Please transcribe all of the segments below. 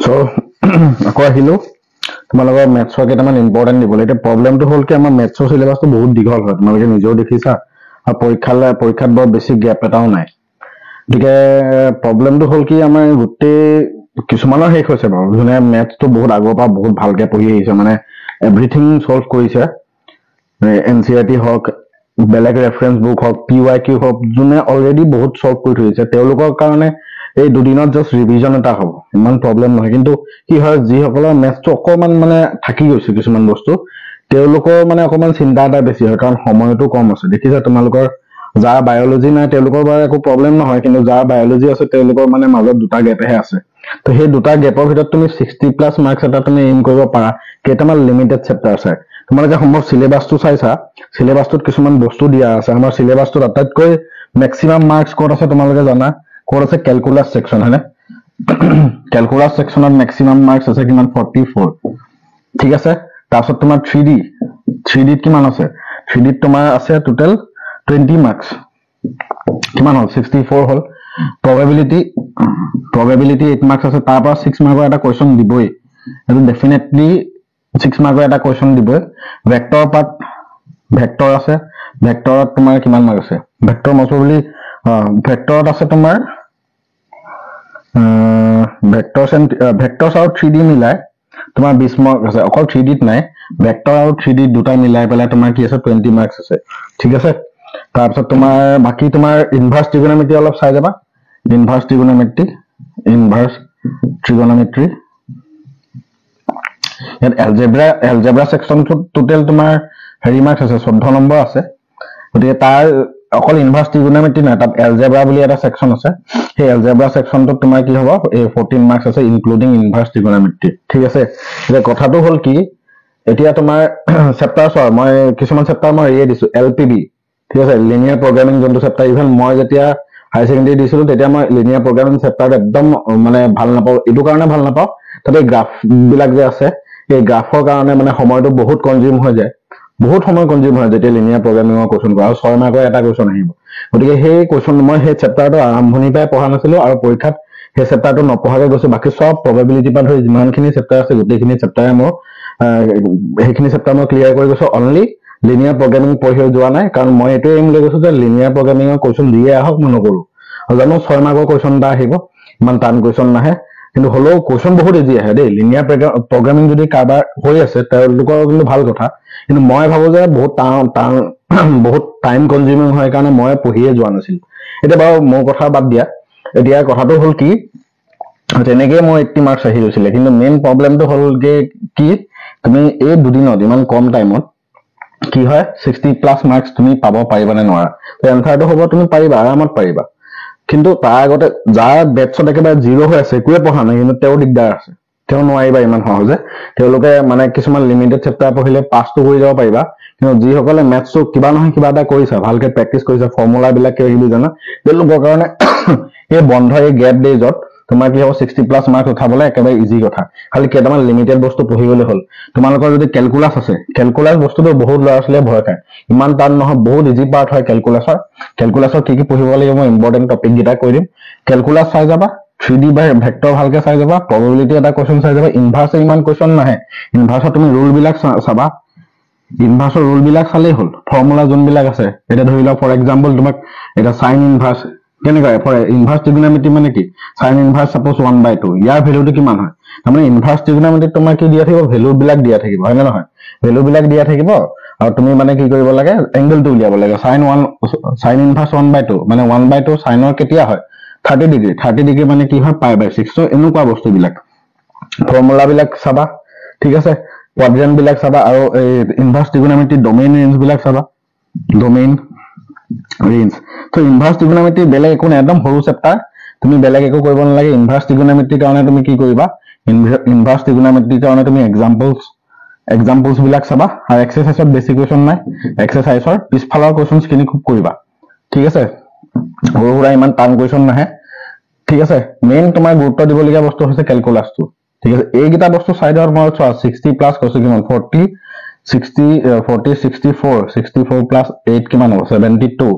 So আকৌ আহিলো তোমালোকৰ মেথছৰ কেইটামান ইম্পৰ্টেন্ট দিবলৈ এতিয়া প্ৰবলেমটো হ'ল কি আমাৰ মেথছৰ সিলেবাসটো বহুত দীঘল হয় তোমালোকে নিজেও দেখিছা আৰু পৰীক্ষাত বৰ বেছি গ্যাপ এটাও নাই গতিকে প্ৰবলেমটো হ'ল কি আমাৰ গোটেই কিছুমানৰ শেষ হৈছে বাৰু যোনে মেথছটো বহুত আগৰ পৰা বহুত ভালকে পঢ়ি আহিছে মানে এভৰিথিং সলভ কৰিছে এনচিইআৰটি হওক বেলেগ ৰেফাৰেন্স বুক হওক পিৱাইকিউ হওক যোনে অলৰেডি বহুত সলভ কৰি থৈছে তেওঁলোকৰ কাৰণে এই দুদিনত জাস্ট ৰিভিজন এটা হ'ব ইমান প্ৰবলেম নহয় কিন্তু কি হয় যিসকলৰ মেথছটো অকমান মানে থাকি গৈছে কিছুমান বস্তু তেওঁলোকৰ মানে অকমান চিন্তা এটা বেছি হয় কাৰণ সময়টো কম আছে দেখিছা তোমালোকৰ যাৰ বায়োলজি নাই তেওঁলোকৰ বাৰু একো প্ৰবলেম নহয় কিন্তু যাৰ বায়োলজি আছে তেওঁলোকৰ মানে মাজত দুটা গেপহে আছে তো সেই দুটা গেপৰ ভিতৰত তুমি 60+ মাৰ্কছ এটা তুমি এইম কৰিব পাৰা কেইটামান লিমিটেড চেপ্টাৰ আছে তোমালোকে সম্ভৱ সিলেবাসটো চাইছা সিলেবাসটোত কিছুমান বস্তু দিয়া আছে আমাৰ সিলেবাসটোত আটাইতকৈ ম্যাক্সিমাম মাৰ্কছ ক'ত আছে তোমালোকে জানা ক'ত আছে ক্যালকুলাস সেকশন হয়নে ক্যালকুলাস সেকশনত ম্যাক্সিমাম মাৰ্কছ আছে কিমান 44 ঠিক আছে তাৰপিছত তোমাৰ 3D কিমান আছে 3D তোমাৰ আছে টোটাল 20 মাৰ্কছ কিমান হ'ল 64 হ'ল probability 8 মাৰ্কছ আছে তাৰ পৰা 6 মাৰ্কৰ এটা কোৱেশ্চন দিবই এটো ডেফিনেটলি 6 মাৰ্কৰ এটা কোৱেশ্চন দিবই ভেক্টৰ পাৰ্ট ভেক্টৰ আছে ভেক্টৰত তোমাৰ কিমান মাৰ্ক আছে ভেক্টৰ মছলি ভেক্টৰত আছে তোমাৰ ভেক্টৰছ আৰু 3D মিলাই তোমাৰ 20 মাৰ্ক আছে অকল 3D ত নাই ভেক্টৰ আৰু 3D দুটা মিলাই পেলাই তোমাৰ কি আছে 20 মাৰ্কছ আছে ঠিক আছে তাৰপিছত তোমাৰ বাকি তোমাৰ ইনভাৰ্স ট্ৰিগোনোমেট্ৰি অলপ চাই যাবা ইনভাৰ্স ট্ৰিগোনোমেট্ৰি ইয়াত এলজেব্ৰা সেকশনটো টোটাল তোমাৰ হেৰি মাৰ্কছ আছে 14 নম্বৰ আছে গতিকে তাৰ অকল ইনভাৰ্স ট্ৰিগোনোমেট্ৰি নাই তাত এলজেব্ৰা বুলি এটা সেকশন আছে সেই এলজেব্ৰা সেকশনটো তোমাৰ কি হ'ব এই 14 মাৰ্কছ আছে ইনক্লুডিং ইনভাৰ্স ট্ৰিগোনোমেট্ৰি ঠিক আছে এতিয়া কথাটো হ'ল কি এতিয়া তোমাৰ চেপ্টাৰ চোৱা মই কিছুমান চেপ্টাৰ মই এৰিয়ে দিছো এলপিবি ঠিক আছে লিনিয়াৰ প্ৰগ্ৰামিং যোনটো চেপ্টাৰ ইভেন মই যেতিয়া হাই সেকেন্ডাৰী দিছিলো তেতিয়া মই লিনিয়াৰ প্ৰগ্ৰামিং চেপ্টাৰটো একদম মানে ভাল নাপাওঁ এইটো কাৰণে ভাল নাপাওঁ তাতে গ্ৰাফ বিলাক যে আছে এই গ্ৰাফৰ কাৰণে মানে সময়টো বহুত কনজিউম হৈ যায় বহুত সময় কনজিউম হয় যেতিয়া লিনিয়াৰ প্ৰগ্ৰামিঙৰ কোৱেশ্চন কৰা আৰু 6 মাৰ্কৰ এটা কোৱেশ্চন আহিব গতিকে সেই কোৱেশ্চন মই সেই চেপ্টাৰটো আৰম্ভণি পৰাই পঢ়া নাছিলো আৰু পৰীক্ষাত সেই চেপ্টাৰটো নপঢ়াকৈ গৈছো বাকি সব প্ৰবাবিলিটি পৰা ধৰি যিমানখিনি চেপ্টাৰ আছে গোটেইখিনি চেপ্টাৰে মই সেইখিনি চেপ্টাৰ মই ক্লিয়াৰ কৰি গৈছো অনলি লিনিয়াৰ প্ৰগ্ৰামিং পঢ়ি যোৱা নাই কাৰণ মই এইটো এম লৈ গৈছো যে লিনিয়াৰ প্ৰগ্ৰামিঙৰ কোৱেশ্চন দিয়ে আহক মই নকৰো আৰু জানো 6 মাৰ্কৰ কোৱেশ্চন এটা আহিব ইমান টান কোৱেশ্চন নাহে কিন্তু হলেও কোৱেশ্চন বহুত ইজি আহে দেই লিনিয়াৰ প্ৰগ্ৰামিং যদি কাৰবাৰ হৈ আছে তেওঁলোকৰ কিন্তু ভাল কথা কিন্তু মই ভাবো যে বহুত বহুত টাইম কনজিউমিং হয় কাৰণে মই পঢ়িয়ে যোৱা নাছিল এটা বাৰু মোৰ কথা বাদ দিয়া এতিয়া কথাটো হ'ল কি তেনেকৈ মই 80 মাৰ্কছ আহি গৈছিল কিন্তু মেইন প্ৰবলেমটো হ'ল কি তুমি এই দুদিনত ইমান কম টাইমত কি হয় 60+ মাৰ্কছ তুমি পাব পাৰিবা নে নোৱাৰা তো এনসাৰটো হ'ব তুমি পাৰিবা আৰামত পাৰিবা কিন্তু তাৰ আগতে যাৰ বেটছত একেবাৰে 0 হৈ আছে একোৱে পঢ়া নাই কিন্তু তেওঁ দিগদাৰ আছে তেওঁ নোৱাৰিবা ইমান সহজে তেওঁলোকে মানে কিছুমান লিমিটেড চেপ্টাৰ পঢ়িলে পাছটো কৰি যাব পাৰিবা কিন্তু যিসকলে মেথছটো কিবা নহয় কিবা এটা কৰিছা ভালকে প্ৰেক্টিছ কৰিছা ফৰ্মুলা বিলাক কি জানা তেওঁলোকৰ কাৰণে এই বন্ধ এই গ্যাপ ডেজত তোমাৰ কি হ'ব 60+ মাৰ্কছ উঠাবলৈ একেবাৰে ইজি কথা খালি কেইটামান লিমিটেড বস্তু পঢ়িবলৈ হ'ল তোমালোকৰ যদি ক্যালকুলাস আছে ক্যালকুলাস বস্তুটো বহুত ল'ৰা ছোৱালীয়ে ভয় খায় ইমান টান নহয় বহুত ইজি পাৰ্ট হয় ক্যালকুলাসৰ কি পঢ়িব লাগিব মই ইম্পৰ্টেন্ট টপিক গিটা কৈ দিম ক্যালকুলাস চাই যাবা 3D বাই ভেক্টৰ ভালকে চাই যাবা প্ৰবাবিলিটি এটা কোৱেশ্চন চাই যাবা ইনভাৰ্স ইমান কোৱেশ্চন নাহে ইনভাৰ্সত তুমি ৰুল বিলাক চাবা ইনভাৰ্সৰ ৰুল বিলাক চালেই হ'ল ফৰ্মুলা যোনবিলাক আছে এটা ধৰি লওক ফৰ এক্সাম্পল তোমাক এটা সাইন ইনভাৰ্স কেনেকৈ ফৰ ইনভাৰ্স ট্ৰিগোনোমেট্ৰি মানে কি সাইন ইনভাৰ্স সাপোজ 1/2 ইয়াৰ ভ্যালুটো কিমান হয় মানে ইনভাৰ্স ট্ৰিগোনোমেট্ৰিত তোমাৰ কি দিয়া থাকিব ভ্যালু বিলাক দিয়া থাকিব হয় না নহয় ভ্যালু বিলাক দিয়া থাকিব আৰু তুমি মানে কি কৰিব লাগে এংগেলটো উলিয়াব লাগে সাইন ইনভাৰ্স 1/2 মানে 1/2 সাইনৰ কেতিয়া হয় 30 ডিগ্ৰী মানে কি হয় π/6 সো এনেকুৱা বস্তু বিলাক ফৰ্মুলা বিলাক চাবা ঠিক আছে কোৱাড্ৰেন্ট বিলাক চাবা আৰু এই ইনভাৰ্স ট্ৰিগোনোমেট্ৰি ডোমেইন ৰেঞ্জ বিলাক চাবা ডোমেইন ৰেঞ্জ তো ইনভাৰ্স ট্ৰিগোনোমেট্ৰি বেলেগ একো নাই একদম সৰু চেপ্টাৰ তুমি বেলেগ একো কৰিব নালাগে ইনভাৰ্স ট্ৰিগোনোমেট্ৰিৰ কাৰণে তুমি কি কৰিবা ইনভাৰ্স ট্ৰিগোনোমেট্ৰিৰ কাৰণে তুমি এক্সাম্পলছ বিলাক চাবা আৰু এক্সাৰসাইজত বেছি কোৱেশ্চন নাই এক্সাৰসাইজৰ পিছফালৰ কোৱেশ্চনছ খিনি খুব কৰিবা ঠিক আছে সৰু ইমান টান কোৱেশ্চন নাহে ঠিক আছে মেইন তোমাৰ গুৰুত্ব দিবলগীয়া বস্তু হৈছে ক্যালকুলাসটো ঠিক আছে এইগিটা বস্তু চাইডৰ মই 60+ কৈছো কিমান 60 40 64 প্লাস 8 কিমান হ'ব 72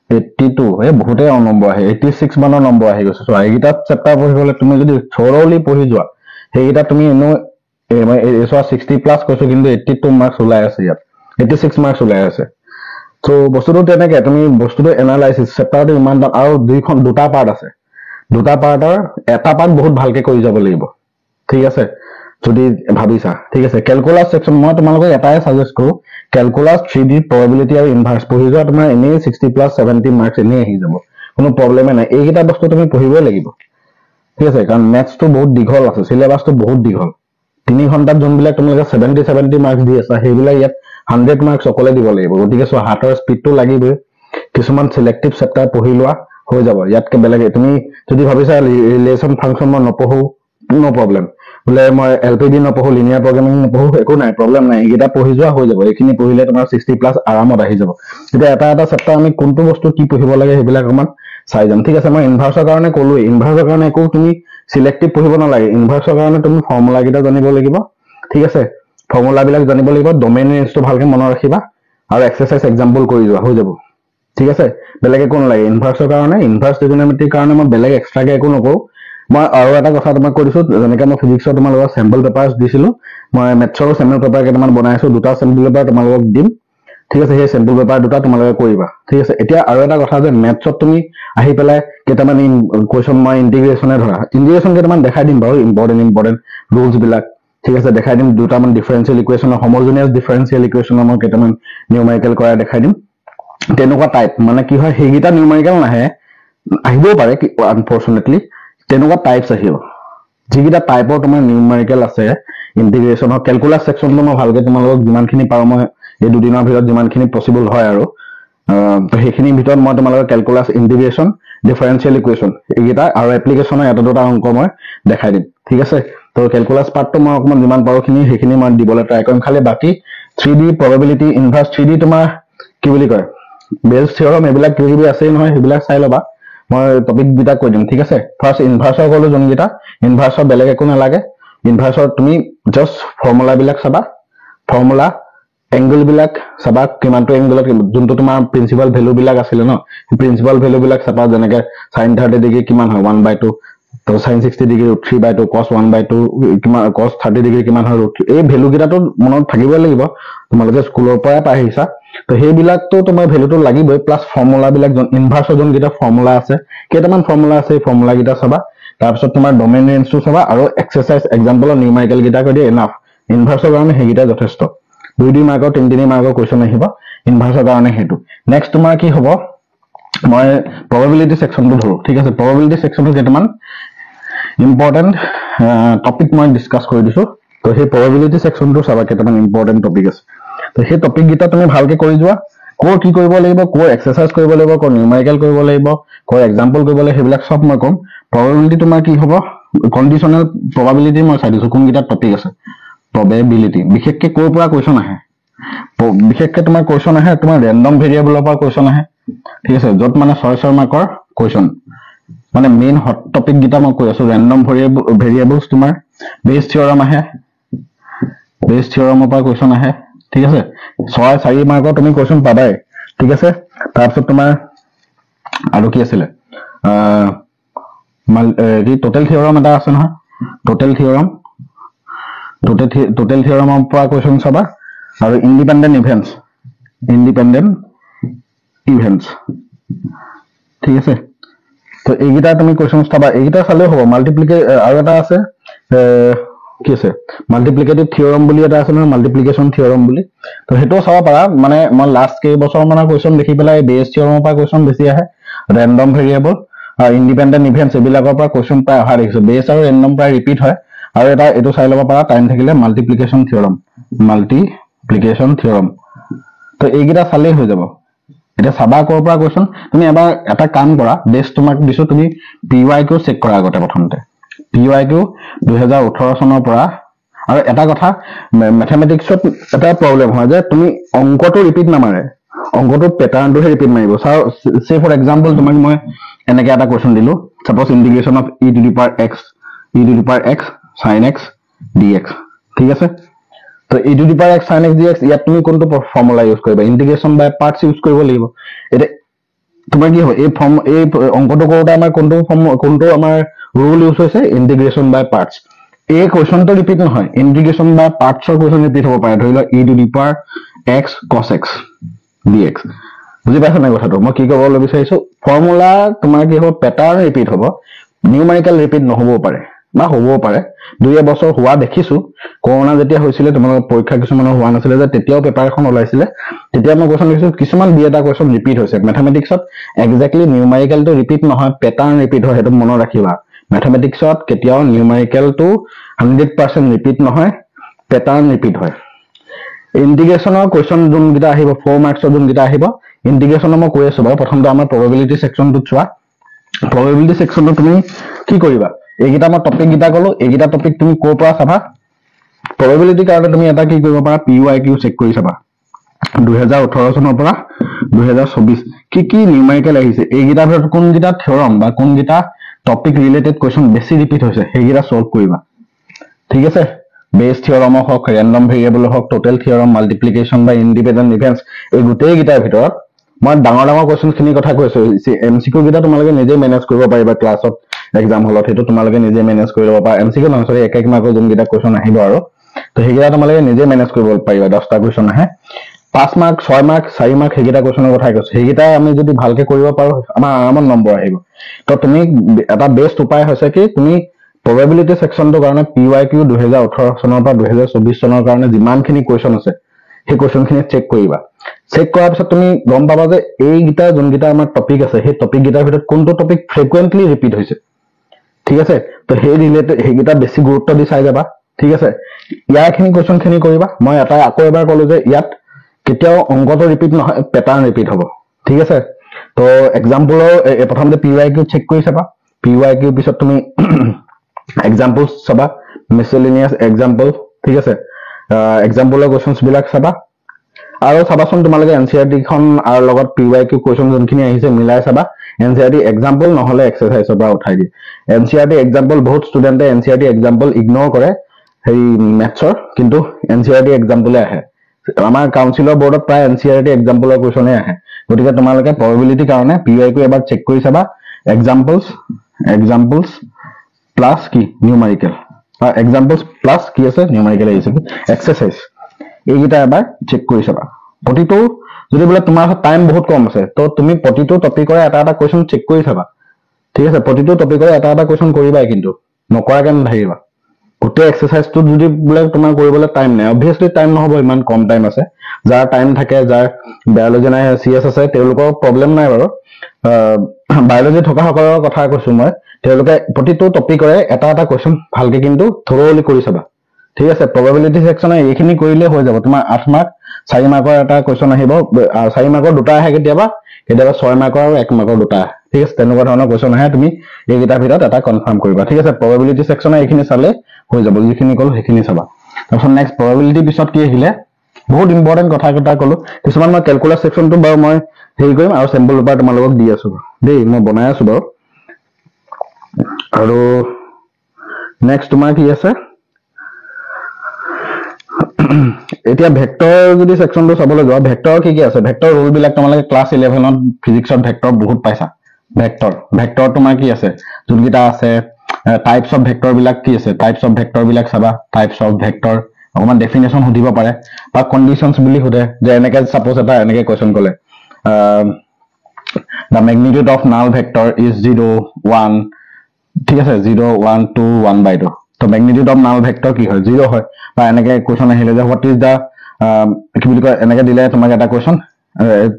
82 এই বহুতে নম্বৰ আহে 86 মানৰ নম্বৰ আহি গৈছে সো এইগিটা চেপ্টাৰ পঢ়িবলৈ তুমি যদি থৰলি পঢ়ি যোৱা সেইগিটা তুমি এনো 60 প্লাস কৈছো কিন্তু 82 মাৰ্কস ওলাই আছে ইয়াত 86 মাৰ্কস ওলাই আছে সো বস্তুটো তেনেকে তুমি বস্তুটো এনালাইসিস চেপ্টাৰটো ইমান আৰু দুটা পাৰ্ট আছে দুটা পাৰ্টৰ এটা পাৰ্ট বহুত ভালকে কৰি যাব লাগিব ঠিক আছে যদি ভাবিছা ঠিক আছে ক্যালকুলাস সেকশন মই তোমালোকক এটাই সাজেষ্ট কৰো ক্যালকুলাস 3D probability আৰু ইনভাৰ্স পঢ়ি যোৱা তোমাৰ এনে 60 প্লাস 70 মাৰ্কস এনে আহি যাব কোনো প্ৰবলেম নাই এইগিটা বস্তু তুমি পঢ়িবই লাগিব ঠিক আছে কাৰণ ম্যাথছ তো বহুত দীঘল আছে সিলেবাস তো বহুত দীঘল 3 ঘন্টাত যোনবিলাক তোমালোকে 70 মাৰ্কস দি আছে সেইবিলাক ইয়াত 100 মাৰ্কস অকলে দিব লাগিব গতিকে সো হাতৰ স্পিডটো লাগিবই কিছুমান সিলেক্টিভ চেপ্টাৰ পঢ়ি লোৱা হৈ যাব ইয়াতকে বেলেগে তুমি যদি ভাবিছা ৰিলেশন ফাংশন মই নপঢ়ো নো প্ৰবলেম বলে মই এলপিডি নপঢ়ো লিনিয়াৰ প্ৰগ্ৰামিং নপঢ়ো একো নাই প্ৰবলেম নাই এইগিটা পঢ়ি যোৱা হৈ যাব এইখিনি পঢ়িলে তোমাৰ 60 প্লাস আৰামত আহি যাব এতিয়া এটা চেপ্টাৰ আমি কোনটো বস্তু কি পঢ়িব লাগে হেবিলাক অকমান চাই যাম ঠিক আছে মই ইনভাৰ্সৰ কাৰণে ক'লো ইনভাৰ্সৰ কাৰণে একো তুমি সিলেক্টিভ পঢ়িব নালাগে ইনভাৰ্সৰ কাৰণে তুমি ফৰ্মুলা গিটা জানিব লাগিব ঠিক আছে ফৰ্মুলা বিলাক জানিব লাগিব ডোমেইন ৰেঞ্জটো ভালকে মনত ৰাখিবা আৰু এক্সাৰসাইজ এক্সাম্পল কৰি যোৱা হৈ যাব ঠিক আছে বেলেগ একো নালাগে ইনভাৰ্সৰ কাৰণে ইনভাৰ্স ট্ৰিগোনোমেট্ৰিৰ কাৰণে মই বেলেগ এক্সট্ৰাকে একো নকৰো মই আৰু এটা কথা তোমাক কৈ দিছো যেনেকৈ মই ফিজিক্সৰ তোমালোকক স্যাম্পল পেপাৰছ দিছিলো মই মেথছৰ স্যাম্পল পেপাৰ কেইটামান বনাইছো দুটা স্যাম্পল পেপাৰ তোমালোকক দিম ঠিক আছে সেই স্যাম্পল পেপাৰ দুটা তোমালোকে কৰিবা ঠিক আছে এতিয়া আৰু এটা কথা যে মেথছত তুমি আহি পেলাই কেইটামান কোৱেশ্চন মই ইন্টিগ্ৰেশনে ধৰা ইন্টিগ্ৰেশন কেইটামান দেখাই দিম বাৰু ইম্পৰ্টেন্ট ৰুলছ বিলাক ঠিক আছে দেখাই দিম দুটামান ডিফাৰেন্সিয়েল ইকুৱেশ্যনৰ হোমোজেনিয়াছ ডিফাৰেন্সিয়েল ইকুৱেশ্যনৰ মই কেইটামান নিউমেৰিকেল কৰা দেখাই দিম তেনেকুৱা টাইপ মানে কি হয় হেগিটা নিউমেৰিকেল নাহে আহিবও পাৰে আনফৰচুনেটলি তেনেকুৱা টাইপস আহিব যিগিটা টাইপৰ তোমাৰ নিউমেৰিকেল আছে ইন্টিগ্ৰেশনৰ ক্যালকুলাস সেকশনটো মই ভালকে তোমালোকক যিমানখিনি পাৰো মই এই দুদিনৰ ভিতৰত যিমানখিনি পসিবল হয় আৰু তো সেইখিনিৰ ভিতৰত মই তোমালোকক ক্যালকুলাস ইন্টিগ্ৰেশন ডিফাৰেন্সিয়েল ইকুৱেশ্যন এইগিটা আৰু এপ্লিকেশনৰ এটা দুটা অংক মই দেখাই দিম ঠিক আছে তো ক্যালকুলাস পাৰ্টটো মই অকমান যিমান পাৰো সেইখিনি মই দিবলৈ ট্ৰাই কৰিম খালি বাকি 3D probability ইনভাৰ্স 3D তোমাৰ কি বুলি কয় বেলছ থিওৰাম এইবিলাক কিবি আছে নহয় সেইবিলাক চাই লবা মই টপিক গিটা কৈ দিম ঠিক আছে ফাৰ্স্ট ইনভাৰ্সৰ গলো যোনগিটা ইনভাৰ্সৰ বেলেগ একো নালাগে ইনভাৰ্সৰ তুমি জাস্ট ফৰ্মুলা বিলাক চাবা ফৰ্মুলা এংগল বিলাক চাবা কিমানটো এংগলত যোনটো তোমাৰ প্ৰিন্সিপাল ভ্যালু বিলাক আছিল ন প্ৰিন্সিপাল ভ্যালু বিলাক চাবা যেনেকে sin 30 ডিগ্ৰী কিমান হয় 1/2 তো sin 60 ডিগ্ৰী 3/2 cos 1/2 কিমান cos 30 ডিগ্ৰী কিমান হয় এই ভ্যালু গিটাটো মনত থাকিবই লাগিব তোমালোকে স্কুলৰ পৰা পাইছা তো সেইবিলাকটো তোমাৰ ভ্যালুটো লাগিবই প্লাস ফৰ্মুলা বিলাক ইনভাৰ্সৰ যোন গিটা ফৰ্মুলা আছে কেইটামান ফৰ্মুলা আছে এই ফৰ্মুলা গিটা চাবা তাৰ পিছত তোমাৰ ডোমেইন ৰেঞ্জটো চাবা আৰু এক্সাৰসাইজ এক্সাম্পলৰ নিউমেৰিকেল গিটা কৈ দিয়ে এনাফ ইনভাৰ্সৰ কাৰণে হেগিটা যথেষ্ট 2 মাৰ্কৰ 3 মাৰ্কৰ কোৱেশ্চন আহিব ইনভাৰ্সৰ কাৰণে হেতু নেক্সট তোমাৰ কি হ'ব মই probability সেকশনটো ধৰো ঠিক আছে probability সেকশনটো কেইটামান ইম্পৰ্টেন্ট টপিক মই ডিসকাস কৰি দিছো তো সেই probability সেকশনটো চাবা কেইটামান ইম্পৰ্টেন্ট টপিক আছে তো সেই টপিক গিটা তুমি ভালকে কৰি যোৱা কোৰ কি কৰিব লাগিব কোৰ এক্সাৰসাইজ কৰিব লাগিব কোৰ নিউমেৰিকেল কৰিব লাগিব কোৰ এক্সাম্পল কৰিব লাগিব হেবিলাক সব মই কম probability তোমাৰ কি হ'ব কন্ডিশনাল probability মই চাই দিছো কোন গিটা টপিক আছে probability বিশেষকৈ কোৰ পৰা কোৱেশ্চন আহে বিশেষকৈ তোমাৰ কোৱেশ্চন আহে তোমাৰ ৰেন্ডম ভেৰিয়েবলৰ পৰা কোৱেশ্চন আহে ঠিক আছে যত মানে 6 মাৰ্কৰ কোৱেশ্চন মানে মেইন হট টপিক গিটা মই কৈ আছো ৰেন্ডম ভেৰিয়েবলছ তোমাৰ বেস থিওৰাম আহে বেস থিওৰামৰ পৰা কোৱেশ্চন আহে ঠিক আছে 4 মাৰ্কৰ তুমি কোৱেশ্চন পাবাই ঠিক আছে তাৰ পিছত তোমাৰ আৰু কি আছিল কি টোটেল থিওৰাম এটা আছে নহয় টোটেল থিওৰামৰ পৰা কোৱেশ্চন চাবা আৰু ইন্ডিপেন্ডেন্ট ইভেন্টস ঠিক আছে তো এইগিটা তুমি কোৱেশ্চন চাবা এইগিটা চালেও হ'ব মাল্টিপ্লিকেট আৰু এটা আছে কি আছে মাল্টিপ্লিকেটিভ থিওৰাম বুলি এটা আছে নহয় মাল্টিপ্লিকেশন থিওৰাম বুলি তো হেটো চাব পাৰা মানে মই লাষ্ট কেই বছৰ মানৰ কোৱেশ্চন দেখি পেলাই বেস থিওৰামৰ পৰা কোৱেশ্চন বেছি আহে ৰেন্ডম ভেৰিয়েবল আৰু ইন্ডিপেন্ডেন্ট ইভেন্টস এইবিলাকৰ পৰা কোৱেশ্চন পাই অহা দেখিছো বেস আৰু ৰেন্ডম প্ৰায় ৰিপিট হয় আৰু এটা এটো চাই লব পাৰা টাইম থাকিলে মাল্টিপ্লিকেশন থিওৰাম তো এইগিটা চালেই হৈ যাব এটা সাবা কৰ পৰা কোৱেশ্চন তুমি এবাৰ এটা কাম কৰা বেস তোমাক দিছো তুমি PYQ চেক কৰা আগতে প্ৰথমতে PYQ 2018 চনৰ পৰা আৰু এটা কথা ম্যাথমেটিক্সত এটা প্ৰবলেম হয় যে তুমি অংকটো ৰিপিট নামাৰে অংকটো প্যাটাৰ্নটোহে ৰিপিট মাৰিব সে ফৰ এক্সাম্পল তোমাক মই এনেকে এটা কোৱেশ্চন দিলো suppose integration of e to the power x sin x dx ঠিক আছে তো e to the power x sin x dx ইয়াত তুমি কোনটো ফৰ্মুলা ইউজ কৰিবা ইন্টিগ্ৰেশন বাই পাৰ্টস ইউজ কৰিব লাগিব এটা তোমাৰ কি হয় এই অংকটো কৰোতে আমাৰ কোনটো আমাৰ ৰুল ইউজ হৈছে ইন্টিগ্ৰেশন বাই পাৰ্টস এই কোৱেশ্চনটো ৰিপিট নহয় ইন্টিগ্ৰেশন বাই পাৰ্টসৰ কোৱেশ্চন ৰিপিট হ'ব পাৰে ধৰি লোৱা e to the power x cos x dx বুজি পাইছা না কথাটো মই কি ক'বলৈ বিচাৰিছো ফৰ্মুলা তোমাৰ কি হ'ব প্যাটাৰ্ন ৰিপিট হ'ব নিউমেৰিকেল ৰিপিট নহ'ব পাৰে বা হ'ব পাৰে 2 বছৰ হোৱা দেখিছো কৰোনা যেতিয়া হৈছিল তোমালোকৰ পৰীক্ষা কিছুমানৰ হোৱা নাছিল যে তেতিয়াও পেপাৰ এখন ওলাইছিল তেতিয়া মই কোৱেশ্চন লিখিছো কিছুমান এটা কোৱেশ্চন ৰিপিট হৈছে ম্যাথমেটিক্সত এক্স্যাক্টলি নিউমেৰিকেলটো ৰিপিট নহয় প্যাটাৰ্ন ৰিপিট হয় সেইটো মনত ৰাখিবা ম্যাথমেটিক্সত কেতিয়াও নিউমেৰিকেলটো 100% ৰিপিট নহয় প্যাটাৰ্ন ৰিপিট হয় ইন্টিগ্ৰেশনৰ কোৱেশ্চন যোনকিটা আহিব 4 মাৰ্কছৰ যোনকিটা আহিব ইন্টিগ্ৰেশনৰ মই কৈ আছো বাৰু প্ৰথমটো আমাৰ প্ৰবাবিলিটি সেকশনটো চোৱা প্ৰবাবিলিটি সেকশনটো তুমি কি কৰিবা এইকিটা মই টপিক গিটা কলো এইকিটা টপিক তুমি কোৰ পৰা চাবা প্ৰবাবিলিটি কাৰণে তুমি এটা কি কৰিব পাৰা PYQ চেক কৰি চাবা 2018 চনৰ পৰা 2024 কি নিউমেৰিকেল আহিছে এইকিটা ভিতৰত কোনকিটা থিওৰাম বা কোনকিটা টপিক ৰিলেটেড কোৱেশ্চন বেছি ৰিপিট হৈছে সেইকিটা সলভ কৰিবা ঠিক আছে বেস থিওৰাম হওক ৰেন্ডম ভেৰিয়েবল হওক টোটেল থিওৰাম মাল্টিপ্লিকেশন বা ইন্ডিপেন্ডেন্ট ইভেন্টস এই গোটেই গিটাৰ ভিতৰত মই ডাঙৰ কোৱেশ্চন খিনি কথা কৈছো MCQ গিটা তোমালোকে নিজে মেনেজ কৰিব পাৰিবা ক্লাছত এক্সাম হলত হেতু তোমালোকে নিজে মেনেজ কৰি ল'ব পাৰা MCQ নহয় সৰি এক মাৰ্কৰ যোন গিটা কোৱেশ্চন আহিব আৰু তো হেগিটা তোমালোকে নিজে মেনেজ কৰিব পাৰিবা 10টা কোৱেশ্চন আহে 5 মাৰ্ক 6 মাৰ্ক 4 মাৰ্ক হেগিটা কোৱেশ্চনৰ কথা কৈছো হেগিটা আমি যদি ভালকে কৰিব পাৰো আমাৰ আৰামত নম্বৰ আহিব তো তুমি এটা বেস্ট উপায় হৈছে কি তুমি probability section to karone PYQ 2018 চনৰ পৰা 2024 চনৰ কাৰণে যিমানখিনি কোৱেশ্চন আছে সেই কোৱেশ্চন খিনি চেক কৰিবা চেক কৰাৰ পিছত তুমি গম পাবা যে এই গিটা যোন গিটা আমাৰ টপিক আছে সেই টপিক গিটাৰ ভিতৰত কোনটো টপিক ফ্ৰিকুৱেন্টলি ৰিপিট হৈছে ঠিক আছে তো সেই ৰিলেটেড সেই গিটা বেছি গুৰুত্ব দি চাই যাবা ঠিক আছে ইয়াৰখিনি কোৱেশ্চন খিনি কৰিবা মই এটা আকৌ এবাৰ কলো যে ইয়াত কেতিয়াও অংকটো ৰিপিট নহয় প্যাটাৰ্ন ৰিপিট হ'ব ঠিক আছে তো এক্সাম্পলৰ প্ৰথমতে PYQ চেক কৰি চাবা PYQ পিছত তুমি examples saba miscellaneous example ঠিক আছে example questions বিলাক saba আৰু সাবাচোন তোমালোকে NCERT খন আৰু লগত PYQ question যোনখিনি আহিছে মিলাই সাবা NCERT example নহলে exercise পৰা উঠাই দি NCERT example বহুত ষ্টুডেন্টে NCERT example ইগনোৰ কৰে হেই ম্যাথছৰ কিন্তু NCERT example আহে আমাৰ কাউন্সিলৰ বৰ্ডত প্ৰায় NCERT example question আহে গতিকে তোমালোকে probability কাৰণে PYQ এবাৰ চেক কৰি চাবা examples plus কি numerical examples plus কি আছে numerical আছে exercise এইগিটা এবাৰ চেক কৰি চাবা প্ৰতিটো যদি বলে তোমাৰ টাইম বহুত কম আছে তো তুমি প্ৰতিটো টপিকৰ এটা কোৱেশ্চন চেক কৰি চাবা ঠিক আছে প্ৰতিটো টপিকৰ এটা কোৱেশ্চন কৰিবাই কিন্তু নকৰাকে নাথাকিবা গোটেই এক্সাৰসাইজটো যদি বলে তোমাৰ কৰিবলৈ টাইম নাই obviously টাইম নহব ইমান কম টাইম আছে যাৰ টাইম থাকে যাৰ বায়োলজি নাই CS আছে তেওঁলোকৰ প্ৰবলেম নাই বাৰু বায়োলজি থকা সকলৰ কথা কৈছো মই তেওঁলোকে প্ৰতিটো টপিকৰে এটা কোৱেশ্চন ভালকে কিন্তু থৰলি কৰি চাবা ঠিক আছে প্ৰবাবিলিটি সেকশনে এইখিনি কৰিলে হৈ যাব তোমাৰ 8 মাৰ্ক 4 মাৰ্কৰ এটা কোৱেশ্চন আহিব 4 মাৰ্কৰ দুটা আহে কেতিয়াবা 6 মাৰ্কৰ আৰু 1 মাৰ্কৰ দুটা ঠিক আছে তেনেকুৱা ধৰণৰ কোৱেশ্চন আহে তুমি এইগিটা ভিতৰত এটা কনফাৰ্ম কৰিবা ঠিক আছে প্ৰবাবিলিটি সেকশনে এইখিনি চালে হৈ যাব যিখিনি কল সেইখিনি চাবা তাৰপিছত নেক্সট প্ৰবাবিলিটি পিছত কি আহিলে বহুত ইম্পৰ্টেন্ট কথা কলো কিছুমান মই ক্যালকুলাস সেকশনটো বাৰু মই হেৰি কৰিম আৰু স্যাম্পল পেপাৰ তোমালোকক দি আছো দেই মই বনাই আছো বাৰু আৰু নেক্সট তোমাৰ কি আছে এতিয়া ভেক্টৰ যদি সেকশনটো চাবলৈ যোৱা ভেক্টৰ কি আছে ভেক্টৰ ৰুল বিলাক তোমালোকে ক্লাস 11 ত ফিজিক্সত ভেক্টৰ বহুত পাইছা ভেক্টৰ তোমাৰ কি আছে যোনকিটা আছে টাইপস অফ ভেক্টৰ বিলাক কি আছে টাইপস অফ ভেক্টৰ বিলাক চাবা টাইপস অফ ভেক্টৰ অকমান ডেফিনেশন সুধিব পাৰে বা কন্ডিশনস বুলি সুধে যে এনেকে সাপোজ এটা এনেকে কোৱেশ্চন কলে the magnitude of null vector is 0 1 ঠিক আছে 0 1 2 1/2 তো magnitude of null vector কি হয় 0 হয় বা এনেকে কোৱেশ্চন আহিলে যে what is the কি বুলি কয় এনেকে দিলে তোমাক এটা question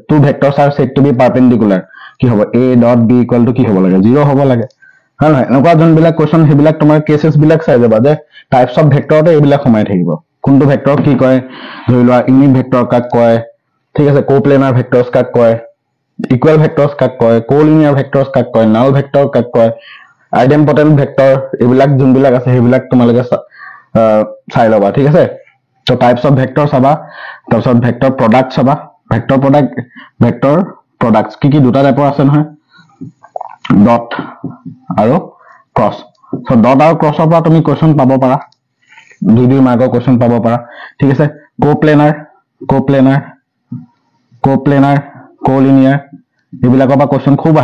two vectors are said to be perpendicular কি হ'ব a dot b equal to কি হ'ব লাগে 0 হ'ব লাগে হয় নহয় এনেকুৱা জন বিলাক কোৱেশ্চন হেবিলাক তোমাৰ কেसेছ বিলাক চাই যাবা যে টাইপস অফ ভেক্টৰতে এইবিলাক সমাই থাকিব কোনটো ভেক্টৰ কি কয় ধৰি লোৱা ইউনিট ভেক্টৰ কাক কয় ঠিক আছে কোপ্লেনাৰ ভেক্টৰস কাক কয় ইকুৱেল ভেক্টৰস কাক কয় কোলিনিয়াৰ ভেক্টৰস কাক কয় নাল ভেক্টৰ কাক কয় আইডেম্পটেন্ট ভেক্টৰ এইবিলাক যোনবিলাক আছে সেইবিলাক তোমালোকে চাই লবা ঠিক আছে তো টাইপস অফ ভেক্টৰ চাবা তাৰপিছত ভেক্টৰ প্ৰডাক্ট চাবা ভেক্টৰ প্ৰডাক্টস কি দুটা টাইপৰ আছে নহয় ডট আৰু ক্ৰস সো ডট আৰু ক্ৰসৰ পৰা তুমি কোৱেশ্চন পাব পাৰা 2 মাৰ্কৰ কোৱেশ্চন পাব পাৰা ঠিক আছে কোপ্লেনাৰ কোলিনিয়াৰ এইবিলাকৰ পৰা কোৱেশ্চন খুব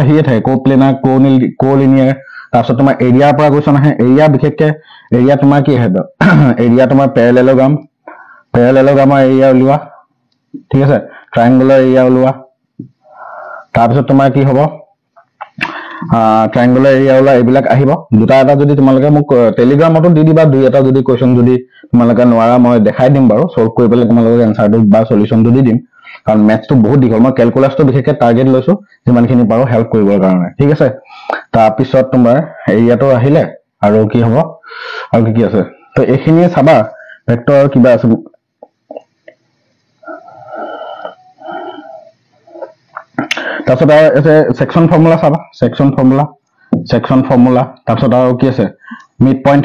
আহিয়ে থাকে কোপ্লেনাৰ কোলিনিয়াৰ তাৰপিছত তোমাৰ এৰিয়াৰ পৰা কোৱেশ্চন আহে এৰিয়া বিশেষকৈ এৰিয়া তোমাৰ কি আহে এৰিয়া তোমাৰ পেৰেলেলোগ্ৰামৰ এৰিয়া উলিওৱা ঠিক আছে ট্ৰায়াংগুলাৰ এৰিয়া উলিওৱা তাৰপিছত তোমাৰ কি হ'ব ট্ৰায়াংগুলাৰ এৰিয়া ওলা এইবিলাক আহিব দুটা এটা যদি তোমালোকে মোক টেলিগ্ৰামতো দি দিবা দুই এটা যদি কোৱেশ্চন যদি তোমালোকে নোৱাৰা মই দেখাই দিম বাৰু সলভ কৰি পেলাই তোমালোকে এনসাৰটো বা সলিউশনটো দি দিম কাৰণ মেথছটো বহুত দীঘল মই ক্যালকুলাসটো বিশেষকৈ টাৰ্গেট লৈছো যিমানখিনি পাৰো হেল্প কৰিবৰ কাৰণে ঠিক আছে তাৰপিছত তোমাৰ এৰিয়াটো আহিলে আৰু কি হ'ব আৰু কি আছে তো এইখিনি চাবা ভেক্টৰ কিবা আছে তাৰপিছত আৰু আছে সেকশন ফৰ্মুলা চাবা সেকশন ফৰ্মুলা তাৰপিছত আৰু কি আছে মিড পইণ্ট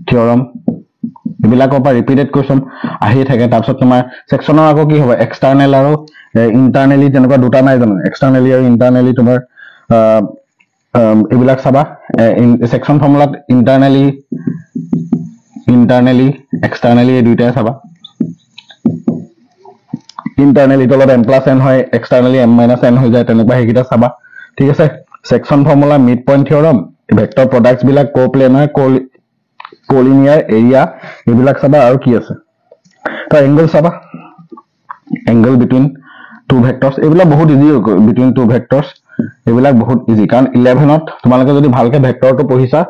থিওৰাম এইবিলাকৰ পৰা ৰিপিটেড কোৱেশ্চন আহি থাকে তাৰপিছত তোমাৰ সেকশনৰ আকৌ কি হ'ব এক্সটাৰ্নেল আৰু ইন্টাৰনেলি তেনেকুৱা দুটা নাই জানো এক্সটাৰ্নেলি আৰু ইন্টাৰনেলি তোমাৰ এইবিলাক চাবা সেকশন ফৰ্মুলাত ইন্টাৰনেলি এক্সটাৰ্নেলি এই দুইটাই চাবা ইন্টাৰনেলি তলত m+n হয় এক্সটাৰ্নেলি m-n হৈ যায় তেনেকুৱা সেইকেইটা চাবা ঠিক আছে section formula mid point theorem vector products বিলাক কোপ্লেনাৰ কোলিনিয়াৰ এৰিয়া এইবিলাক চাবা আৰু কি আছে তো এংগল চাবা এংগল বিটুইন টু ভেক্টৰস এইবিলাক বহুত ইজি বিটুইন টু ভেক্টৰস এইবিলাক বহুত ইজি কাৰণ 11ত তোমালোকে যদি ভালকে ভেক্টৰটো পঢ়িছা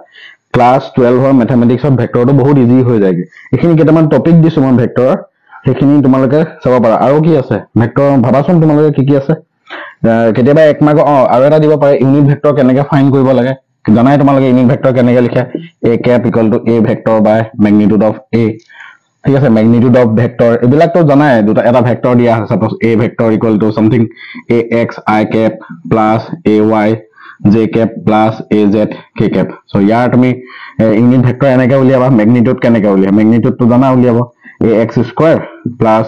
ক্লাস 12 মেথমেটিক্সত ভেক্টৰটো বহুত ইজি হৈ যায়গে এইখিনি কেইটামান টপিক দিছো মই ভেক্টৰৰ সেইখিনি তোমালোকে চাব পাৰা আৰু কি আছে ভেক্টৰ ভাবাচোন তোমালোকে কি আছে কেতিয়াবা এক মাৰ্ক আৰু এটা দিব পাৰে ইউনিট ভেক্টৰ কেনেকৈ ফাইন্ড কৰিব লাগে জানাই তোমালোকে ইউনিট ভেক্টৰ কেনেকৈ লিখে a cap equal to a vector by magnitude of a ঠিক আছে magnitude of vector এইবিলাকতো জানাই দুটা এটা ভেক্টৰ দিয়া আছে suppose a vector equal to something ax I cap plus ay j cap plus az k cap so ইয়াৰ তুমি unit vector এনেকৈ উলিয়াবা magnitude কেনেকৈ উলিয়াবা magnitude তো জানা উলিয়াব ax square plus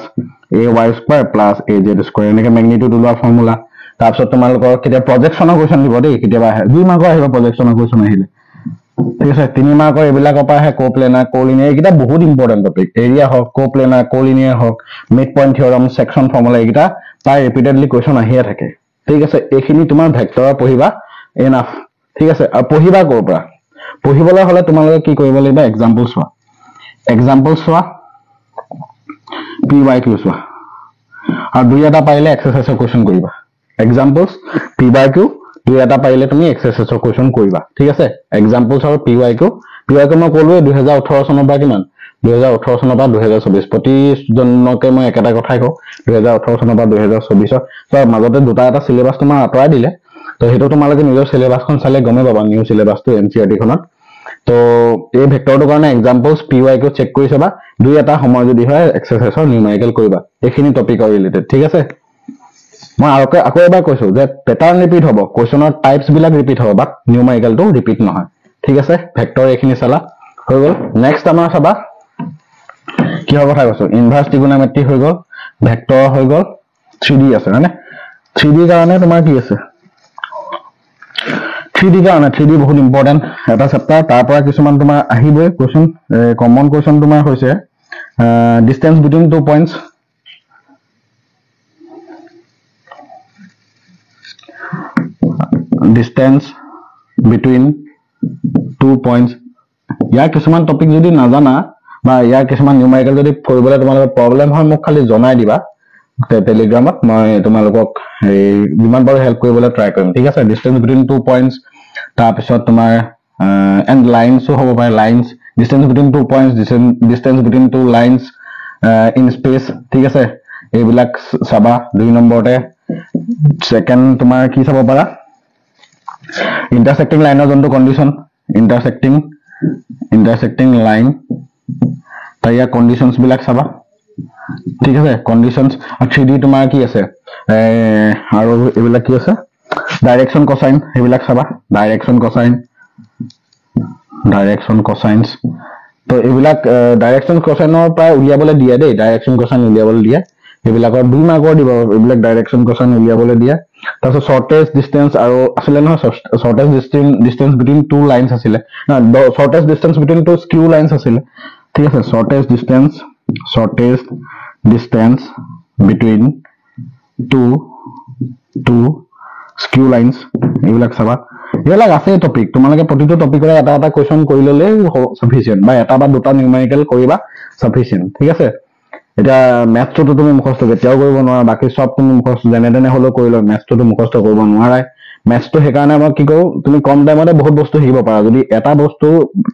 ay square plus az square এনেকৈ magnitude উলিওৱা formula তাৰপিছত তোমালোকৰ কেতিয়া প্ৰজেকচনৰ কোৱেশ্চন দিব দেই কেতিয়াবা আহে 2 মাৰ্কৰ আহিব প্ৰজেকচনৰ কোৱেশ্চন আহিলে ঠিক আছে 3 মাৰ্কৰ এইবিলাকৰ পৰা আহে কোপ্লেনাৰ কোলিনিয়াৰ এইকেইটা বহুত ইম্পৰ্টেন্ট টপিক এৰিয়া হওক কোপ্লেনাৰ কোলিনিয়াৰ হওক মিড পইণ্ট থিওৰাম সেকশন ফৰ্মুলা এইকেইটা প্ৰায় ৰিপিটেডলি কোৱেশ্চন আহিয়ে থাকে ঠিক আছে এইখিনি তোমাৰ ভেক্টৰ পঢ়িবা এনাফ ঠিক আছে আৰু পঢ়িবা ক'ৰ পৰা পঢ়িবলৈ হলে তোমালোকে কি কৰিব লাগিব এক্সাম্পল চোৱা PYQ চোৱা আৰু দুই এটা পাৰিলে এক্সাৰসাইজৰ কোৱেশ্চন কৰিবা এক্সাম্পলস PYQ দুই এটা পাৰিলে তুমি এক্সাৰসাইজৰ কোৱেশ্চন কৰিবা ঠিক আছে এক্সাম্পলস আৰু PYQ মই ক'লোৱে 2018 চনৰ পৰা কিমান 2018 চনৰ পৰা 2024 প্ৰতিজনকে মই একেটা কথাই কওঁ 2018 চনৰ পৰা 2024 তো মাজতে দুটা এটা সিলেবাস তোমাৰ আঁতৰাই দিলে তো হেতু তোমালোকে নিজৰ সিলেবাসখন চালে গমে পাবা নিউ সিলেবাসটো এনসিআৰটি খনত তো এই ভেক্টৰটোৰ কাৰণে এক্সাম্পলস PYQ চেক কৰি চাবা দুই এটা সময় যদি হয় এক্সাৰসাইজৰ নিউমেৰিকেল কৰিবা এইখিনি টপিকৰ ৰিলেটেড ঠিক আছে মই আকৌ এবাৰ কৈছো যে প্যাটাৰ্ন ৰিপিট হ'ব কোৱেশ্চনৰ টাইপস বিলাক ৰিপিট হ'ব বাট নিউমেৰিকেলটো ৰিপিট নহয় ঠিক আছে ভেক্টৰ এইখিনি চালা হৈ গ'ল নেক্সট আমাৰ চাবা কিহৰ কথা কৈছো ইনভাৰ্স ট্ৰিগোনোমেট্ৰি হৈ গ'ল ভেক্টৰ হৈ গ'ল 3D আছে মানে 3D কাৰণে তোমাৰ কি আছে 3D কাৰণে 3D বহুত ইম্পৰ্টেন্ট এটা চেপ্টাৰ তাৰ পৰা কিছুমান তোমাৰ আহিবই কোৱেশ্চন কমন কোৱেশ্চন তোমাৰ হৈছে distance between two points distance between 2 points ইয়াৰ কিছুমান টপিক যদি নাজানা বা ইয়াৰ কিছুমান নিউমেৰিকেল যদি কৰিবলৈ তোমালোকৰ প্ৰবলেম হয় মোক খালি জনাই দিবা টেলিগ্ৰামত মই তোমালোকক যিমান পাৰো হেল্প কৰিবলৈ ট্ৰাই কৰিম ঠিক আছে distance between 2 points তাৰপিছত তোমাৰ এন্ড লাইনসও হ'ব পাৰে lines distance between 2 points distance between 2 lines in space ঠিক আছে এইবিলাক চাবা 2 নম্বৰতে সেকেন্ড তোমাৰ কি চাব পাৰা intersecting line zonto condition intersecting line taya conditions bilak saba ঠিক আছে conditions 3D তোমার কি আছে আৰু এবিলা কি আছে direction cosine এবিলা saba direction cosines তো এবিলা direction cosine প্রায় উলিয়াবলে দিয়া দেই direction cosine উলিয়াবলে দিয়া এবিলাকৰ 2 মাৰ্কৰ দিব এবিলা direction cosine উলিয়াবলে দিয়া তাৰপিছত shortest distance আৰু আছিলে নহয় shortest distance between two lines আছিলে না shortest distance between two skew lines আছিলে ঠিক আছে shortest distance between two skew lines এইবিলাক চাবা এইবিলাক আছে টপিক তোমালোকে প্ৰতিটো টপিকৰে এটা এটা কোৱেশ্চন কৰি ললে sufficient বা এটা বা দুটা নিউমেৰিকেল কৰিবা sufficient ঠিক আছে এটা ম্যাথটো তুমি মুখস্থ কেতিয়াও কৰিব নোৱাৰা বাকি সব তুমি মুখস্থ যেনে তেনে হলো কৰি লয় ম্যাথটো মুখস্থ কৰিব নোৱাৰা ম্যাথটো হেকাৰণে মই কি কৰো তুমি কম টাইমতে বহুত বস্তু শিকিব পাৰা যদি এটা বস্তু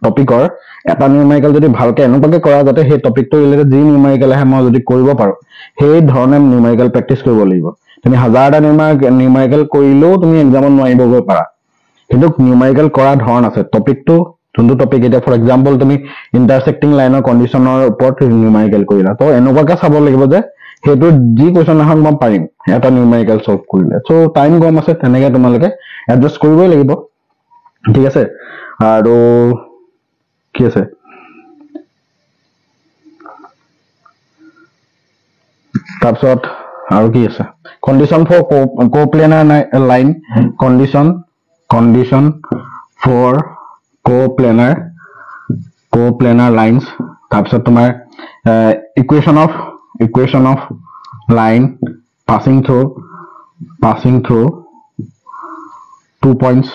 টপিকৰ এটা নিউমেৰিকেল যদি ভালকে এনেকুৱাকে কৰা যাতে সেই টপিকটো ৰিলেটেড যি নিউমেৰিকেল আহে মই যদি কৰিব পাৰো সেই ধৰণে নিউমেৰিকেল প্ৰেক্টিস কৰিব লাগিব তুমি হাজাৰটা নিউমেৰিকেল কৰিলেও তুমি এক্সামত নোৱাৰিবগৈ পাৰা কিন্তু নিউমেৰিকেল কৰা ধৰণ আছে টপিকটো যোনটো টপিক এটা ফৰ এক্সাম্পল তুমি ইন্টাৰসেক্টিং লাইনৰ কন্ডিশনৰ ওপৰত নিউমেৰিকেল কৰিলা তো এনেকুৱাকে চাব লাগিব যে হেতু যি কোৱেশ্চন আহক মই পাৰিম এটা নিউমেৰিকেল সলভ কৰিলে সো টাইম কম আছে তেনেকে তোমালোকে এডজাস্ট কৰিবই লাগিব ঠিক আছে আৰু কি আছে তাৰপিছত আৰু কি আছে condition for coplanar line condition for coplanar lines তাৰপিছত তোমাৰ equation of line passing through 2 points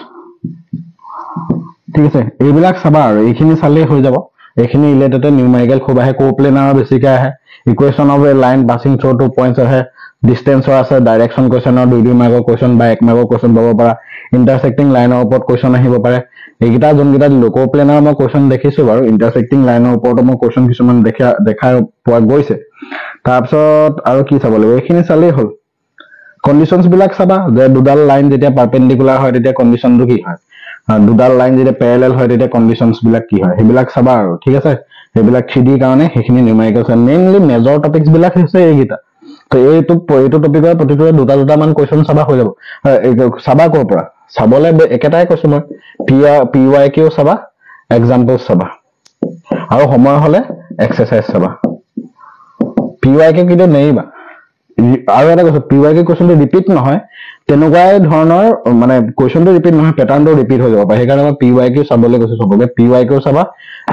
ঠিক আছে এইবিলাক চাবা আৰু এইখিনি চালে হৈ যাব এইখিনি ৰিলেটেড নিউমেৰিকেল খুব আহে কোপ্লেনাৰ বেছিকৈ আহে equation of A line passing through 2 points আহে ডিস্টেন্সৰ আছে ডাইৰেকশ্যন কোৱেশ্যনৰ 2 মাৰ্কৰ কোৱেশ্যন বা 1 মাৰ্কৰ কোৱেশ্যন পাব পাৰা ইন্টাৰসেক্টিং লাইনৰ ওপৰত কোৱেশ্যন আহিব পাৰে এইকেইটা যোনকেইটা দিলো কোপ্লেনাৰ মই কোৱেশ্যন দেখিছো বাৰু ইন্টাৰসেক্টিং লাইনৰ ওপৰত মই কোৱেশ্যন কিছুমান দেখা পোৱা গৈছে তাৰপিছত আৰু কি চাব লাগিব এইখিনি চালেই হ'ল কন্ডিশনছ বিলাক চাবা যে দুডাল লাইন যেতিয়া পাৰপেন্ডিকুলাৰ হয় তেতিয়া কন্ডিশনটো কি হয় দুডাল লাইন যেতিয়া প্যাৰেলাল হয় তেতিয়া কন্ডিশনছ বিলাক কি হয় হেবিলাক চাবা আৰু ঠিক আছে হেবিলাক 3D কাৰণে হেখিনি নিউমেৰিকেলছ মেইনলি মেজৰ টপিকছ বিলাক হৈছে এইগিটা তো এইটো টপিকৰ প্ৰতিটো দুটা মান কোৱেশ্চন চাবা হৈ যাব চাবা কৰ পৰা চাবলে একেটাই কৈছো মই PYQ চাবা এক্সাম্পলছ চাবা আৰু সময় হলে এক্সাৰসাইজ চাবা PYQ কিটো নেইবা আৰু এটা কৈছো PYQ কোৱেশ্চনটো ৰিপিট নহয় তেনেকুৱাই ধৰণৰ মানে কোৱেশ্চনটো ৰিপিট নহয় প্যাটাৰ্নটো ৰিপিট হৈ যাব পাৰে সেইকাৰণে মই PYQ চাবলৈ কৈছো সবকে PYQ চাবা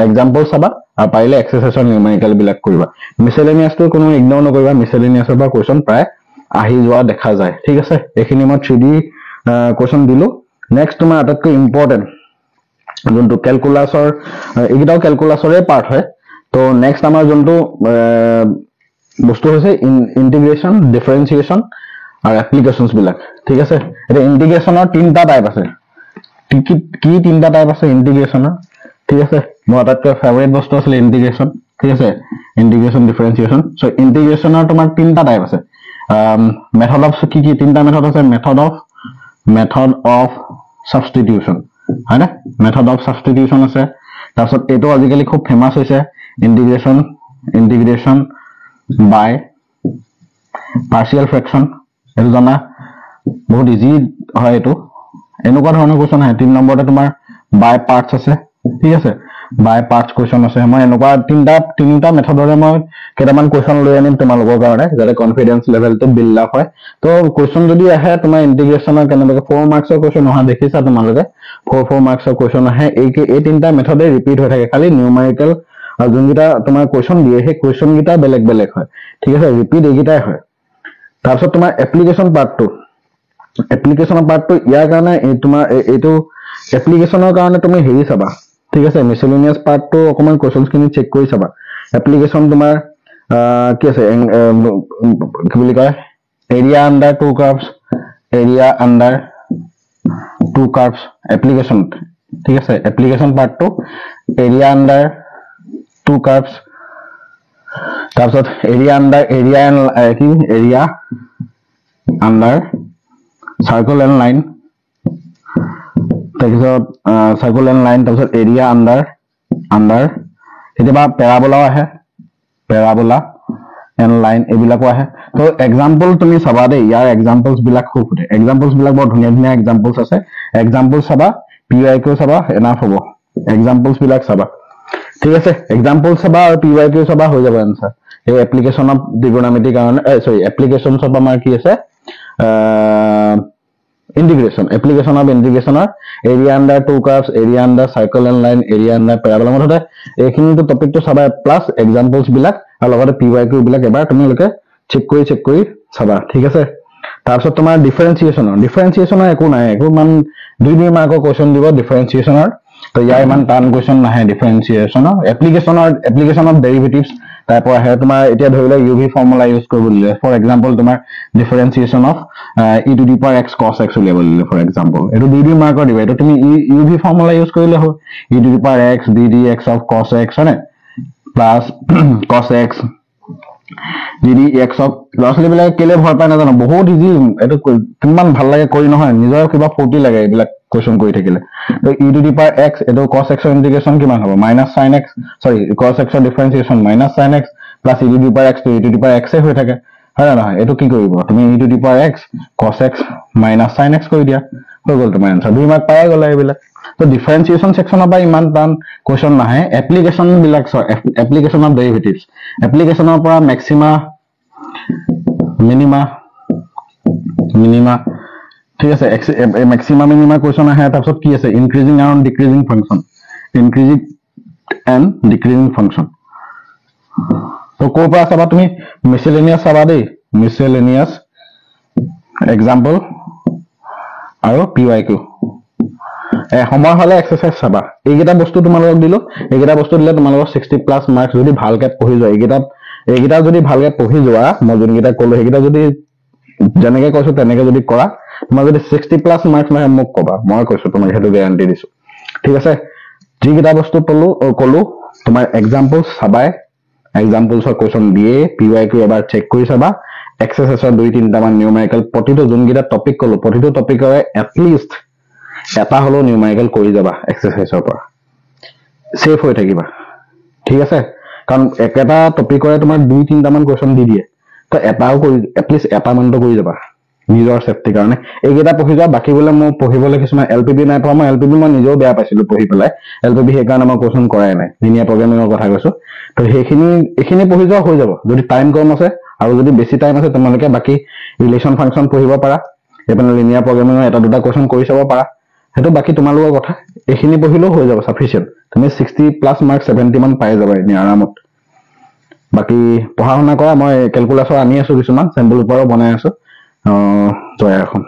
এক্সাম্পল চাবা আৰু পাৰিলে এক্সাৰসাইজৰ নিউমেৰিকেল বিলাক কৰিবা মিসেলেনিয়াছটো কোনো ইগনোৰ নকৰিবা মিসেলেনিয়াছৰ পৰা কোৱেশ্চন প্ৰায় আহি যোৱা দেখা যায় ঠিক আছে এইখিনি মই 3D কোৱেশ্চন দিলো নেক্সট তোমাৰ আটাইতকৈ ইম্পৰ্টেন্ট যোনটো ক্যালকুলাছৰ এইগিটাও ক্যালকুলাছৰে পাৰ্ট হয় তো নেক্সট আমাৰ যোনটো বস্তু হৈছে ইন্টিগ্ৰেশন ডিফাৰেন্সিয়েশন আৰু এপ্লিকেশনছ বিলাক ঠিক আছে এটা ইন্টিগ্ৰেশনৰ তিনটা টাইপ আছে কি তিনটা টাইপ আছে ইন্টিগ্ৰেশনৰ ঠিক আছে মোৰ আটাইতকৈ ফেভাৰিট বস্তু আছে ইন্টিগ্ৰেশন ঠিক আছে ইন্টিগ্ৰেশন ডিফাৰেন্সিয়েশন সো ইন্টিগ্ৰেশনৰ তোমাৰ তিনটা টাইপ আছে মেথড অফ কি তিনটা মেথড আছে মেথড অফ সাবস্টিটিউশন হয় না মেথড অফ সাবস্টিটিউশন আছে তাৰপিছত এটো আজিকালি খুব ফেমাস হৈছে ইন্টিগ্ৰেশন by partial fraction এটো জানা বহুত ইজি হয় এটো এনেকুৱা ধৰণৰ কোৱেশ্চন আহে 3 নম্বৰতে তোমাৰ বাই পাৰ্টস আছে ঠিক আছে বাই পাৰ্টস কোৱেশ্চন আছে মই এনেকুৱা তিনিটা মেথডৰে মই কেইটামান কোৱেশ্চন লৈ আনিম তোমালোকৰ কাৰণে যাতে কনফিডেন্স লেভেলটো বিল্ড আপ হয় তো কোৱেশ্চন যদি আহে তোমাৰ ইন্টিগ্ৰেশনৰ কেনেবাকে 4 মাৰ্কছৰ কোৱেশ্চন অহা দেখিছা তোমালোকে 4 মাৰ্কছৰ কোৱেশ্চন আহে এই তিনিটা মেথডে ৰিপিট হৈ থাকে খালি নিউমেৰিকেল আৰু যোনগিটা তোমাৰ কোৱেশ্চন দিয়ে সেই কোৱেশ্চন গিটা বেলেগ হয় ঠিক আছে ৰিপিট এইগিটাই হয় তাৰপিছত তোমাৰ এপ্লিকেশন পাৰ্টটো ইয়াৰ কাৰণে তোমাৰ এইটো এপ্লিকেশনৰ কাৰণে তুমি হেৰি চাবা ঠিক আছে মিসেলেনিয়াছ পাৰ্টটো অকমান কোৱেশ্চনছ খিনি চেক কৰি চাবা এপ্লিকেশন তোমাৰ কি আছে কি বুলি কয় এৰিয়া আন্ডাৰ 2 কাৰ্ভস এপ্লিকেশন ঠিক আছে এপ্লিকেশন পাৰ্টটো এৰিয়া আন্ডাৰ 2 কাৰ্ভস তাৰপিছত area under circle and line তাৰপিছত সাৰ্কেল এণ্ড লাইন তাৰপিছত এৰিয়া আন্ডাৰ কেতিয়াবা পেৰাবোলাও আহে পেৰাবোলা এণ্ড লাইন এইবিলাকো আহে তো এক্সাম্পল তুমি চাবা দেই ইয়াৰ এক্সাম্পলছ বিলাক খুব ফুটে এক্সাম্পলছ বিলাক বৰ ধুনীয়া এক্সাম্পলছ আছে এক্সাম্পল চাবা PYQ চাবা এনাফ হ'ব এক্সাম্পলছ বিলাক চাবা ঠিক আছে এক্সাম্পল চাবা আৰু PYQ চাবা হৈ যাব আনসাৰ এই এপ্লিকেশন অফ ট্ৰিগোনোমেট্ৰি কাৰণে এপ্লিকেশনছ অফ আমাৰ কি আছে integration, application of integration or area under two curves, area under circle and line, area under parabola মতে এইখিনি তো টপিক তো সবাই প্লাস এক্সাম্পলস বিলাক আৰু লগতে PYQ বিলাক এবাৰ তোমালোকে চেক কৰি চাবা ঠিক আছে তাৰপিছত তোমাৰ ডিফাৰেন্সিয়েশনৰ একো নাই একো মান 2 মাৰ্কৰ কোৱেশ্চন দিব ডিফাৰেন্সিয়েশনৰ তো ইয়াৰ ইমান টান কোৱেশ্চন নাহে ডিফাৰেন্সিয়েশনৰ এপ্লিকেশন অফ ডেৰিভেটিভস তাৰপৰ আহে তোমাৰ এটা ধৰিলে ইউভি ফৰ্মুলা ইউজ কৰিব দিলে ফৰ এক্সাম্পল তোমাৰ differentiation of e to the power x cos x উলিয়াব দিলে ফৰ এক্সাম্পল এটো 2 মাৰ্কৰ দিব এটো তুমি ইউভি ফৰ্মুলা ইউজ কৰিলে হ'ব e to the power x ddx of cos x হয় plus cos x ddx of লছলি বিলাক কেলে ভয় পায় না জানো বহুত ইজি এটো কিমান ভাল লাগে কৰি নহয় নিজৰ কিবা ফূৰ্তি লাগে এইবিলাক কোৱেশ্চন কৰি থাকিলে তো e to the power x এটো cos x ৰ ইন্টিগ্ৰেশন কিমান হ'ব -sin x সৰি cos x ৰ ডিফাৰেন্সিয়েশন -sin x plus e to the power x to e to the power x হৈ থাকে হয় না নহয় এটো কি কৰিব তুমি e to the power x cos x -sin x কৰি দিয়া হৈ গল তোমাৰ আনসাৰ 2 মাৰ্ক পাই গলা এইবিলাক তো ডিফাৰেন্সিয়েশন সেকশনৰ পৰা ইমান টান কোৱেশ্চন নাহে এপ্লিকেশন বিলাক এপ্লিকেশন অফ ডেৰিভেটিভস এপ্লিকেশনৰ পৰা ম্যাক্সিমা মিনিমা ঠিক আছে ম্যাক্সিমা মিনিমা কোৱেশ্চন আহে তাৰপিছত কি আছে ইনক্ৰিজিং এন্ড ডিক্ৰিজিং ফাংচন তো কোৰ পৰা চাবা তুমি মিসেলেনিয়াস চাবা দেই মিসেলেনিয়াস এক্সাম্পল আৰু PYQ সময় হলে এক্সারসাইজ চাবা এইকেইটা বস্তু তোমালোকক দিলো এইকেইটা বস্তু দিলে তোমালোকক 60 প্লাস মার্কস যদি ভালকে পঢ়ি যোৱা এইকেইটা যদি ভালকে পঢ়ি যোৱা মই যোনকেইটা কলো সেইকেইটা যদি যেনেকে কৈছো তেনেকে যদি কৰা তোমাৰ যদি 60 প্লাস মাৰ্কস নাহে মোক কবা মই কৈছো তোমাক হেতু গ্যাৰান্টি দিছো ঠিক আছে যিকেইটা বস্তু কলো তোমাৰ এক্সাম্পলস চাবাই এক্সাম্পলসৰ কোৱেশ্চন দিয়ে PYQ এবাৰ চেক কৰি চাবা এক্সাৰসাইজৰ 2-3টা মান নিউমেৰিকেল প্ৰতিটো যোনকেইটা টপিক কলো প্ৰতিটো টপিকৰে এটলিষ্ট এটা হলো নিউমেৰিকেল কৰি যাবা এক্সাৰসাইজৰ পৰা সেফ হৈ থাকিবা ঠিক আছে কাৰণ একেটা টপিকৰে তোমাৰ 2-3টা মান কোৱেশ্চন দি দিয়ে তো এটাও কৰি এটলিষ্ট এটা মানটো কৰি যাবা নিজৰ সেফটি কাৰণে এইকেইটা পঢ়ি যোৱা বাকি বলে মই পঢ়িবলৈ কিছুমান LPB নাই পোৱা মই LPB মই নিজেও বেয়া পাইছিলো পঢ়ি পেলাই LPB সেই কাৰণে মই কোৱেশ্চন কৰাই নাই লিনিয়াৰ প্ৰগ্ৰামিঙৰ কথা কৈছো তো এইখিনি পঢ়ি যোৱা হৈ যাব যদি টাইম কম আছে আৰু যদি বেছি টাইম আছে তোমালোকে বাকি ৰিলেশন ফাংচন পঢ়িব পাৰা এপন লিনিয়াৰ প্ৰগ্ৰামিঙৰ এটা দুটা কোৱেশ্চন কৰি চাব পাৰা হেতু বাকি তোমালোকৰ কথা এইখিনি পঢ়িলেও হৈ যাব সাফিশিয়েন্ট তুমি 60 প্লাস মাৰ্ক 70 মান পাই যাবা এনে আৰামত বাকি পঢ়া শুনা কৰা মই ক্যালকুলাছৰ আনি আছো কিছুমান স্যাম্পল ওপৰত বনাই আছো জয় এখন